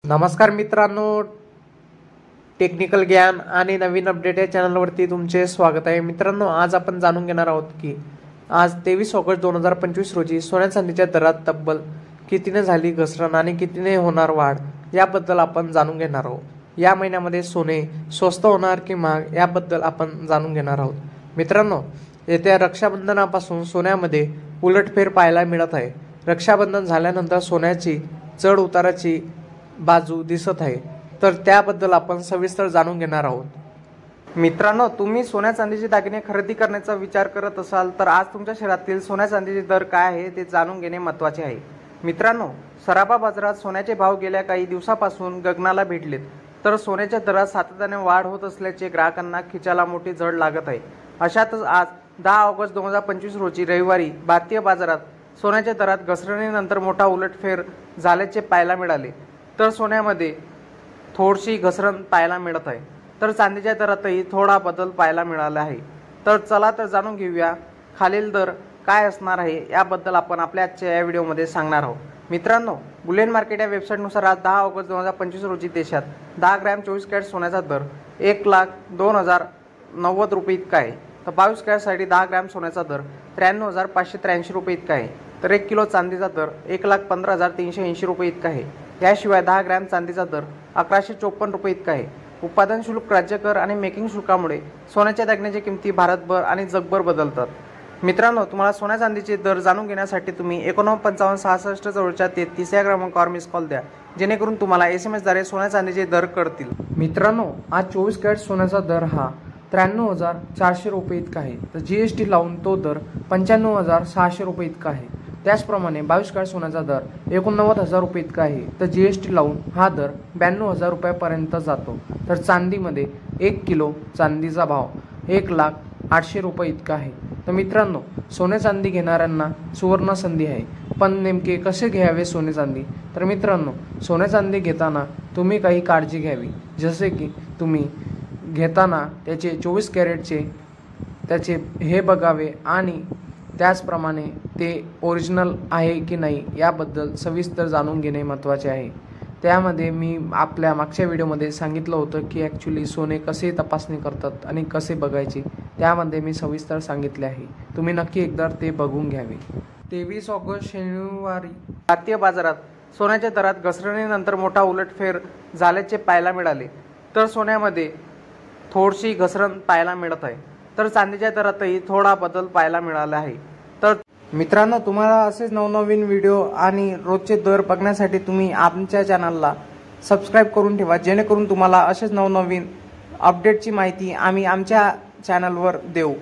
नमस्कार मित्रांनो, टेक्निकल ज्ञान आणि नवीन अपडेट या चॅनलवरती तुमचे स्वागत आहे। मित्रांनो, आज आपण जाणून घेणार आहोत की आज 23 ऑगस्ट 2025 रोजी सोन्या चांदीच्या दरात तब्बल कितीने झाली घसरण आणि कितीने होणार वाढ याबद्दल आपण जाणून घेणार आहोत। या महिन्यामध्ये सोने स्वस्त होणार की महाग याबद्दल आपण जाणून घेणार आहोत। मित्रांनो, येत्या रक्षाबंधनापासून सोन्यामध्ये उलटफेर पाहायला मिळत आहे। रक्षाबंधन झाल्यानंतर सोन्याची चढ उताराची बाजू दिसत आहे, तर त्याबद्दल आपण सविस्तर जाणून घेणार आहोत। मित्रांनो, तुम्ही सोन्या चांदीचे दागिने खरेदी करण्याचा विचार करत असाल तर आज तुमच्या शहरातील सोन्या चांदीचे दर काय आहे ते जाणून घेणे महत्त्वाचे आहे। मित्रांनो, सराफा बाजारात सोन्याचे भाव गेल्या काही दिवसापासून गगनाला भिडलेत, तर सोन्याच्या दरात सातत्याने वाढ होत असल्याचे ग्राहकांना खिचाला मोठी झळ लागत आहे। अशातच आज 10 ऑगस्ट 2025 रोजी रविवारी भारतीय बाजारात सोन्याच्या दरात घसरणीनंतर मोठा उलटफेर झाल्याचे पाहायला मिळाले, तर सोन्यामध्ये थोडीशी घसरण पाहायला मिळत आहे, तर चांदीच्या दरातही थोडा बदल पाहायला मिळाला आहे। तर चला तर जाणून घेऊया खालील दर काय असणार आहे याबद्दल आपण आपल्या आजच्या या व्हिडिओमध्ये सांगणार आहोत। मित्रांनो, बुलियन मार्केट या वेबसाईटनुसार आज 10 ऑगस्ट 2025 रोजी देशात 10 ग्रॅम 24 कॅरेट सोन्याचा दर 1,02,090 रुपये इतका आहे, तर 22 कॅरेटसाठी 10 ग्रॅम सोन्याचा दर 93,583 रुपये इतका आहे, तर 1 किलो चांदीचा दर 1,15,380 रुपये इतका आहे। याशिवाय 10 ग्रॅम चांदीचा दर 1,154 रुपये इतका आहे। उत्पादन शुल्क, राज्य कर आणि मेकिंग शुल्कामुळे सोन्याच्या दागिन्याच्या किमती भारतभर आणि जगभर बदलतात। मित्रांनो, तुम्हाला सोन्या चांदीचे दर जाणून घेण्यासाठी तुम्ही 895566 जवळच्या 33 या क्रमांकावर मिस कॉल द्या, जेणेकरून तुम्हाला SMS द्वारे सोन्या चांदीचे दर कळतील। मित्रांनो, आज 24 कॅरेट सोन्याचा दर हा 93,400 रुपये इतका आहे, तर GST लावून तो दर 95,600 रुपये इतका आहे। त्याचप्रमाणे 22 कॅरेट सोन्याचा दर 89,000 रुपये इतका आहे, तर GST लावून हा दर 92,000 रुपयापर्यंत जातो। तर चांदीमध्ये 1 किलो चांदीचा भाव 1,08,000 रुपये इतका आहे। तर मित्रांनो, सोने चांदी घेणाऱ्यांना सुवर्ण संधी आहे, पण नेमके कसे घ्यावे सोने चांदी? तर मित्रांनो, सोने चांदी घेताना तुम्ही काही काळजी घ्यावी, जसे की तुम्ही घेताना त्याचे 24 कॅरेटचे त्याचे हे बघावे आणि त्याचप्रमाणे ते ओरिजिनल आहे की नाही याबद्दल सविस्तर जाणून घेणे महत्त्वाचे आहे। त्यामध्ये मी आपल्या मागच्या व्हिडिओमध्ये सांगितलं होतं की ॲक्च्युली सोने कसे तपासणी करतात आणि कसे बघायचे, त्यामध्ये मी सविस्तर सांगितले आहे। तुम्ही नक्की एकदा ते बघून घ्यावे। 23 ऑगस्ट शनिवारी भारतीय बाजारात सोन्याच्या दरात घसरणीनंतर मोठा उलटफेर झाल्याचे पाहायला मिळाले, तर सोन्यामध्ये थोडीशी घसरण पाहायला मिळत आहे, तर चांदीच्या दरातही थोडा बदल पाहायला मिळाला आहे। तर मित्रांनो, तुम्हाला असेच नवनवीन व्हिडिओ आणि रोजचे दर बघण्यासाठी तुम्ही आमच्या चॅनलला सबस्क्राईब करून ठेवा, जेणेकरून तुम्हाला असेच नवनवीन अपडेटची माहिती आम्ही आमच्या चॅनलवर देऊ।